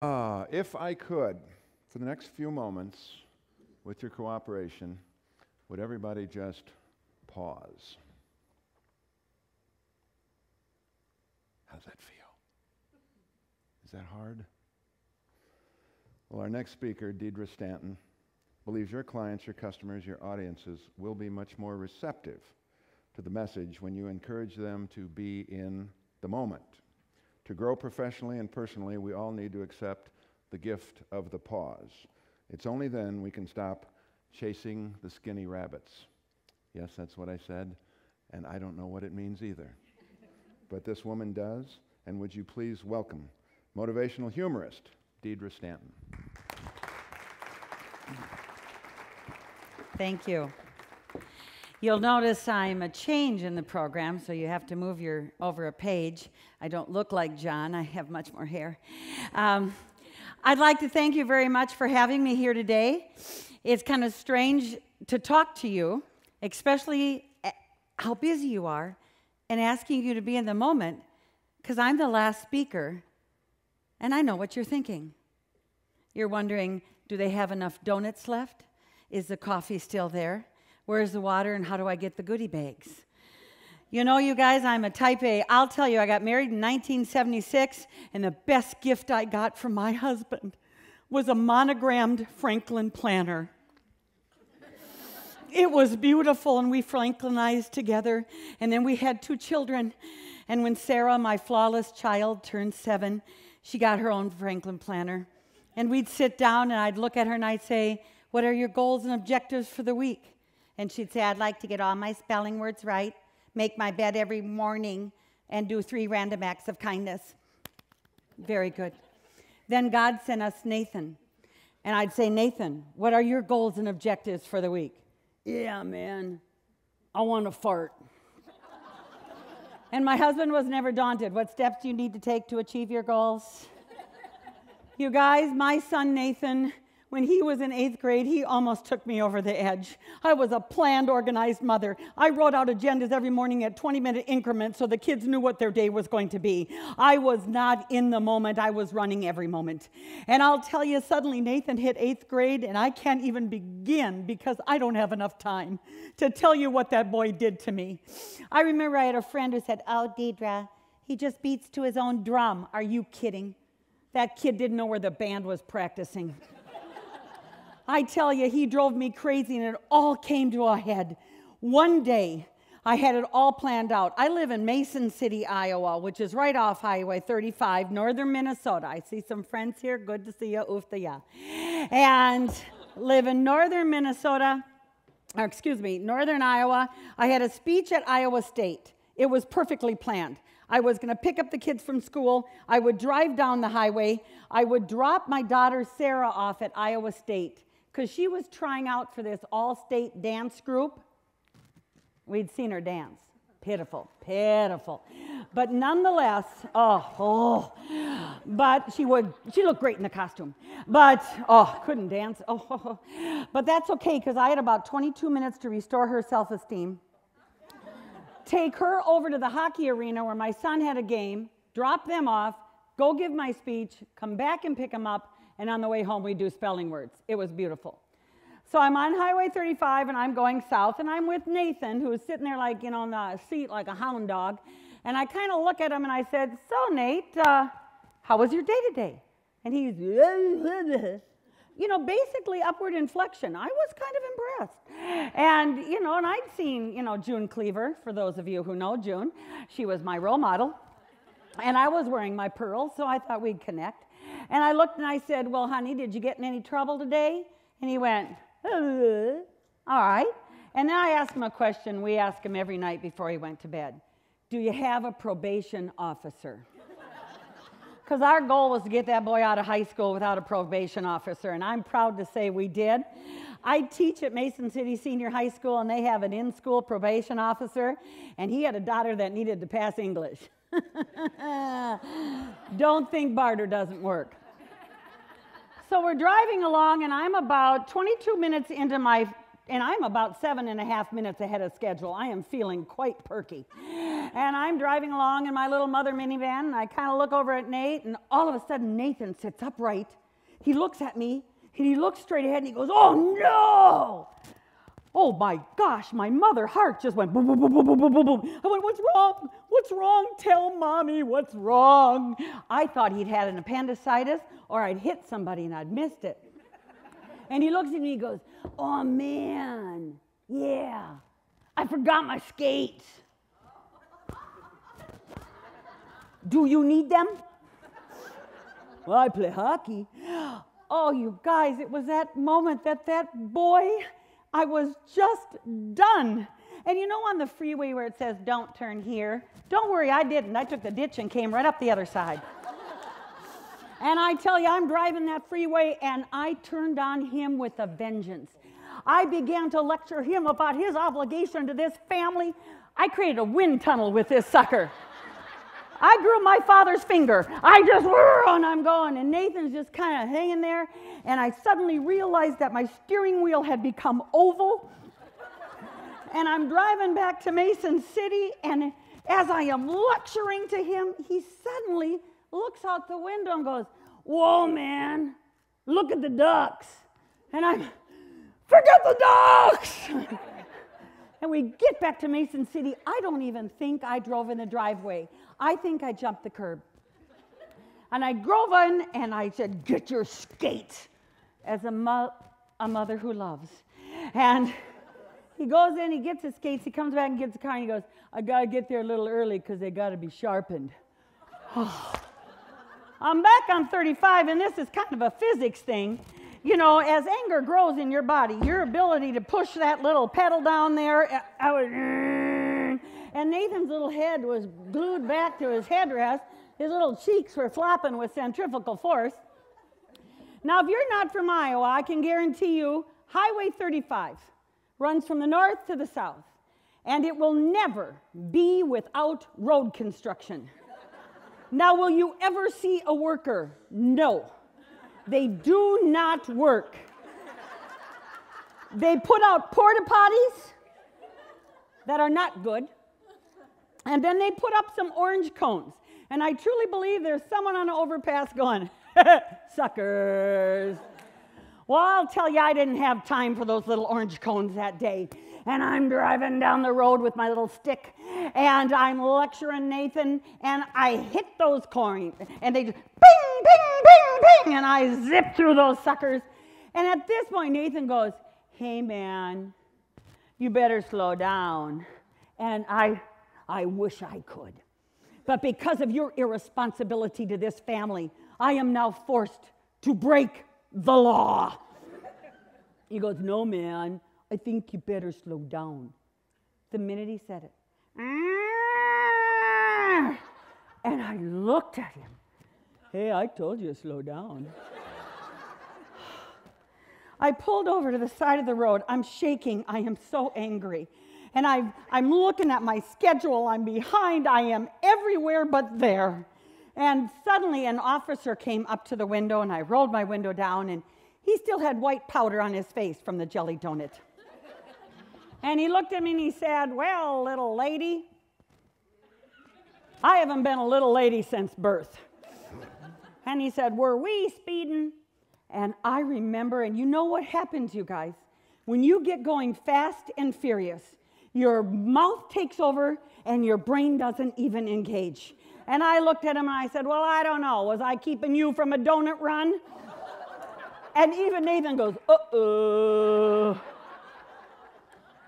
If I could, for the next few moments, with your cooperation, would everybody just pause? How's that feel? Is that hard? Well, our next speaker, Deadra Stanton, believes your clients, your customers, your audiences will be much more receptive to the message when you encourage them to be in the moment. To grow professionally and personally, we all need to accept the gift of the pause. It's only then we can stop chasing the skinny rabbits. Yes, that's what I said, and I don't know what it means either. But this woman does, and would you please welcome motivational humorist, Deadra Stanton. Thank you. You'll notice I'm a change in the program, so you have to move over a page. I don't look like John. I have much more hair. I'd like to thank you very much for having me here today. It's kind of strange to talk to you, especially how busy you are, and asking you to be in the moment, because I'm the last speaker, and I know what you're thinking. You're wondering, do they have enough donuts left? Is the coffee still there? Where's the water, and how do I get the goodie bags? You know, you guys, I'm a type A. I'll tell you, I got married in 1976, and the best gift I got from my husband was a monogrammed Franklin planner. It was beautiful, and we Franklinized together, and then we had 2 children. And when Sarah, my flawless child, turned 7, she got her own Franklin planner. And we'd sit down, and I'd look at her, and I'd say, "What are your goals and objectives for the week?" And she'd say, "I'd like to get all my spelling words right, make my bed every morning, and do 3 random acts of kindness." Very good. Then God sent us Nathan. And I'd say, "Nathan, what are your goals and objectives for the week?" "Yeah, man, I want to fart." And my husband was never daunted. "What steps do you need to take to achieve your goals?" You guys, my son Nathan, when he was in 8th grade, he almost took me over the edge. I was a planned, organized mother. I wrote out agendas every morning at 20-minute increments so the kids knew what their day was going to be. I was not in the moment. I was running every moment. And I'll tell you, suddenly Nathan hit 8th grade, and I can't even begin because I don't have enough time to tell you what that boy did to me. I remember I had a friend who said, "Oh, Deadra, he just beats to his own drum." Are you kidding? That kid didn't know where the band was practicing. I tell you, he drove me crazy, and it all came to a head. One day, I had it all planned out. I live in Mason City, Iowa, which is right off Highway 35, northern Minnesota. I see some friends here. Good to see you. Oofta ya. And live in northern Minnesota, or excuse me, northern Iowa. I had a speech at Iowa State. It was perfectly planned. I was going to pick up the kids from school. I would drive down the highway. I would drop my daughter Sarah off at Iowa State, because she was trying out for this all-state dance group. We'd seen her dance. Pitiful, pitiful. But nonetheless, but she looked great in the costume. But, couldn't dance. But that's okay, because I had about 22 minutes to restore her self-esteem, take her over to the hockey arena where my son had a game, drop them off, go give my speech, come back and pick them up, and on the way home, we do spelling words. It was beautiful. So I'm on Highway 35, and I'm going south, and I'm with Nathan, who was sitting there like, you know, in the seat like a hound dog. And I kind of look at him, and I said, "So, Nate, how was your day today?" And he's, you know, basically upward inflection. I was kind of impressed. And, you know, and I'd seen, you know, June Cleaver, for those of you who know June. She was my role model. And I was wearing my pearls, so I thought we'd connect. And I looked and I said, "Well, honey, did you get in any trouble today?" And he went, "All right." And then I asked him a question we ask him every night before he went to bed. "Do you have a probation officer?" Because our goal was to get that boy out of high school without a probation officer, and I'm proud to say we did. I teach at Mason City Senior High School, and they have an in-school probation officer, and he had a daughter that needed to pass English. Don't think barter doesn't work. So we're driving along, and I'm about 22 minutes into and I'm about 7.5 minutes ahead of schedule. I am feeling quite perky. And I'm driving along in my little mother minivan, and I kind of look over at Nate, and all of a sudden Nathan sits upright. He looks at me, and he looks straight ahead, and he goes, "Oh, no!" Oh, my gosh, my mother heart just went boom, boom, boom, boom, boom, boom, boom, boom. I went, "What's wrong? What's wrong? Tell Mommy what's wrong." I thought he'd had an appendicitis, or I'd hit somebody and I'd missed it. And he looks at me and he goes, "Oh, man, yeah, I forgot my skates. Do you need them?" "Well, I play hockey." Oh, you guys, it was that moment that boy, I was just done. And you know on the freeway where it says, "Don't turn here"? Don't worry, I didn't. I took the ditch and came right up the other side. And I tell you, I'm driving that freeway, and I turned on him with a vengeance. I began to lecture him about his obligation to this family. I created a wind tunnel with this sucker. I grew my father's finger. I just, and I'm going, and Nathan's just kind of hanging there, and I suddenly realized that my steering wheel had become oval, and I'm driving back to Mason City, and as I am lecturing to him, he suddenly looks out the window and goes, "Whoa, man, look at the ducks." And I'm, "Forget the ducks!" And we get back to Mason City. I don't even think I drove in the driveway. I think I jumped the curb. And I drove in and I said, "Get your skates," as a mother who loves. And he goes in, he gets his skates, he comes back and gets the car, and he goes, "I got to get there a little early because they got to be sharpened." I'm back on 35, and this is kind of a physics thing. You know, as anger grows in your body, your ability to push that little pedal down there, and Nathan's little head was glued back to his headrest. His little cheeks were flopping with centrifugal force. Now, if you're not from Iowa, I can guarantee you Highway 35 runs from the north to the south, and it will never be without road construction. Now, will you ever see a worker? No. They do not work. They put out porta potties that are not good, and then they put up some orange cones. And I truly believe there's someone on the overpass going, "Suckers." Well, I'll tell you, I didn't have time for those little orange cones that day. And I'm driving down the road with my little stick, and I'm lecturing Nathan, and I hit those coins, and they just bing, bing, bing, bing, and I zip through those suckers. And at this point, Nathan goes, "Hey, man, you better slow down." And I wish I could. But because of your irresponsibility to this family, I am now forced to break the law. He goes, "No, man, I think you better slow down." The minute he said it, and I looked at him. "Hey, I told you to slow down." I pulled over to the side of the road. I'm shaking. I am so angry. And I'm looking at my schedule. I'm behind. I am everywhere but there. And suddenly an officer came up to the window, and I rolled my window down, and he still had white powder on his face from the jelly donut. And he looked at me and he said, "Well, little lady, I haven't been a little lady since birth." And he said, "Were we speeding?" And I remember, and you know what happens, you guys? When you get going fast and furious, your mouth takes over and your brain doesn't even engage. And I looked at him and I said, "Well, I don't know. Was I keeping you from a donut run?" And even Nathan goes, "Uh-oh."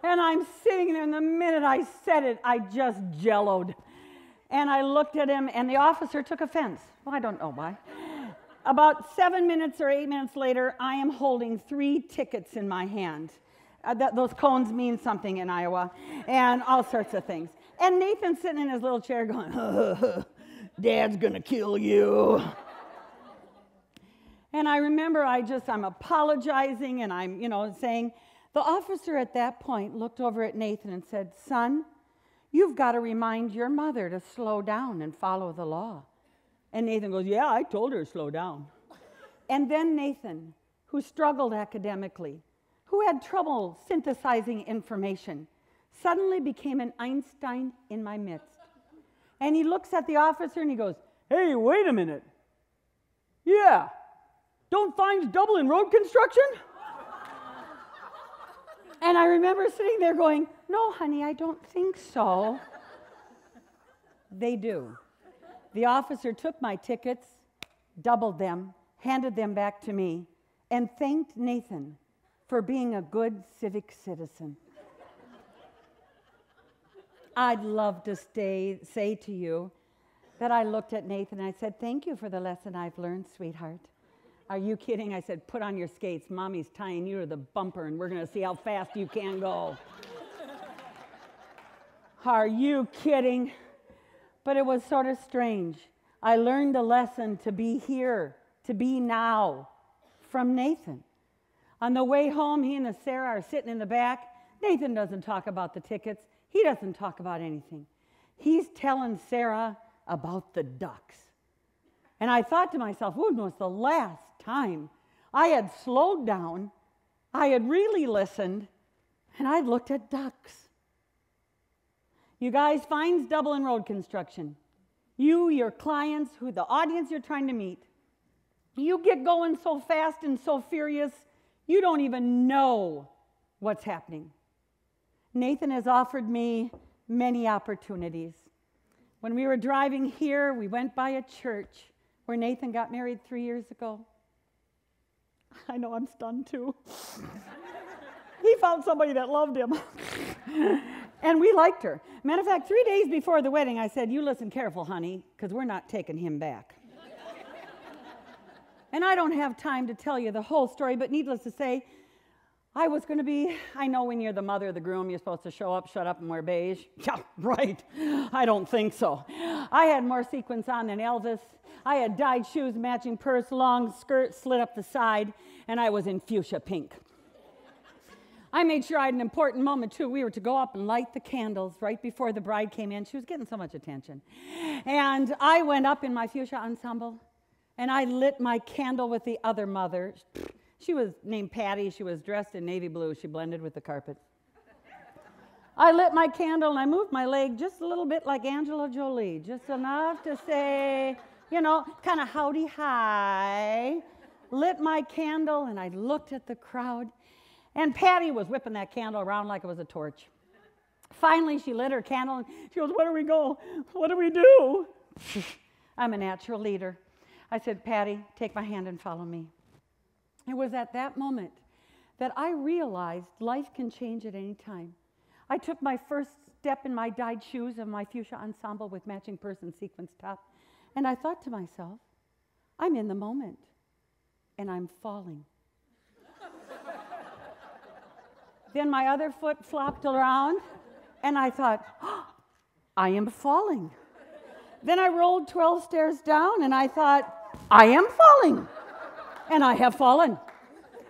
And I'm sitting there, and the minute I said it, I just jelloed. And I looked at him, and the officer took offense. Well, I don't know why. About 7 minutes or 8 minutes later, I am holding 3 tickets in my hand. Those cones mean something in Iowa, and all sorts of things. And Nathan's sitting in his little chair going, "Dad's gonna kill you." And I remember I'm apologizing, and I'm, saying, the officer at that point looked over at Nathan and said, "Son, you've got to remind your mother to slow down and follow the law." And Nathan goes, "Yeah, I told her to slow down." And then Nathan, who struggled academically, who had trouble synthesizing information, suddenly became an Einstein in my midst. And he looks at the officer and he goes, "Hey, wait a minute. Yeah, don't fines double in road construction?" And I remember sitting there going, "No, honey, I don't think so." They do. The officer took my tickets, doubled them, handed them back to me, and thanked Nathan for being a good civic citizen. I'd love to say to you that I looked at Nathan and I said, "Thank you for the lesson I've learned, sweetheart." "Are you kidding?" I said, "Put on your skates. Mommy's tying you to the bumper and we're going to see how fast you can go." Are you kidding? But it was sort of strange. I learned a lesson to be here, to be now, from Nathan. On the way home, he and Sarah are sitting in the back. Nathan doesn't talk about the tickets. He doesn't talk about anything. He's telling Sarah about the ducks. And I thought to myself, when was the last time I had slowed down, I had really listened, and I'd looked at ducks? You guys, fines double in road construction. You, your clients, the audience you're trying to meet, you get going so fast and so furious, you don't even know what's happening. Nathan has offered me many opportunities. When we were driving here, we went by a church where Nathan got married 3 years ago. I know, I'm stunned too. He found somebody that loved him. And we liked her. Matter of fact, 3 days before the wedding, I said, "You listen careful, honey, because we're not taking him back." And I don't have time to tell you the whole story, but needless to say, I was going to be, I know when you're the mother of the groom, you're supposed to show up, shut up, and wear beige. Yeah, right. I don't think so. I had more sequins on than Elvis. I had dyed shoes, matching purse, long skirt, slit up the side, and I was in fuchsia pink. I made sure I had an important moment, too. We were to go up and light the candles right before the bride came in. She was getting so much attention. And I went up in my fuchsia ensemble, and I lit my candle with the other mother. She was named Patty. She was dressed in navy blue. She blended with the carpet. I lit my candle, and I moved my leg just a little bit like Angela Jolie, just enough to say, kind of howdy hi. Lit my candle, and I looked at the crowd. And Patty was whipping that candle around like it was a torch. Finally, she lit her candle, and she goes, "Where do we go? What do we do?" I'm a natural leader. I said, "Patty, take my hand and follow me." It was at that moment that I realized life can change at any time. I took my first step in my dyed shoes and my fuchsia ensemble with matching purse and sequins top, and I thought to myself, I'm in the moment, and I'm falling. Then my other foot flopped around, and I thought, I am falling. Then I rolled 12 stairs down, and I thought, I am falling. And I have fallen.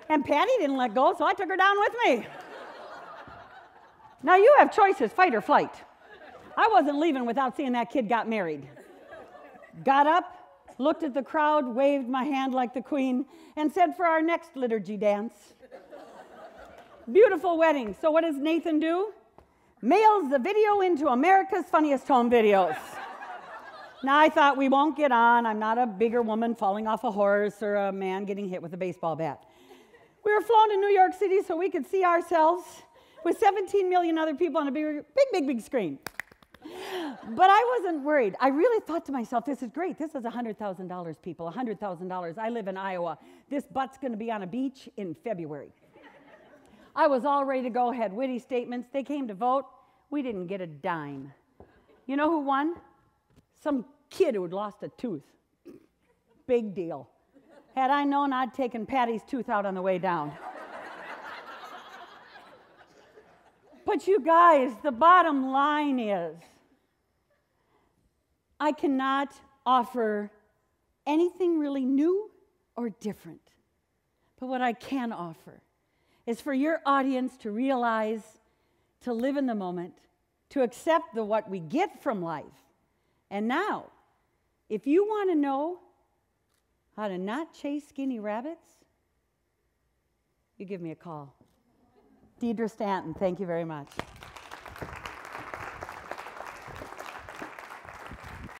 And Patty didn't let go, so I took her down with me. Now you have choices, fight or flight. I wasn't leaving without seeing that kid got married. Got up, looked at the crowd, waved my hand like the queen, and said, "For our next liturgy dance." Beautiful wedding. So what does Nathan do? Mails the video into America's Funniest Home Videos. Now I thought, we won't get on. I'm not a bigger woman falling off a horse or a man getting hit with a baseball bat. We were flown to New York City so we could see ourselves with 17 million other people on a big screen. But I wasn't worried. I really thought to myself, this is great. This is $100,000, people, $100,000. I live in Iowa. This butt's going to be on a beach in February. I was all ready to go, had witty statements. They came to vote. We didn't get a dime. You know who won? Some kid who had lost a tooth. Big deal. Had I known, I'd taken Patty's tooth out on the way down. But you guys, the bottom line is, I cannot offer anything really new or different. But what I can offer is for your audience to realize, to live in the moment, to accept what we get from life. And now, if you want to know how to not chase skinny rabbits, you give me a call. Deadra Stanton, thank you very much.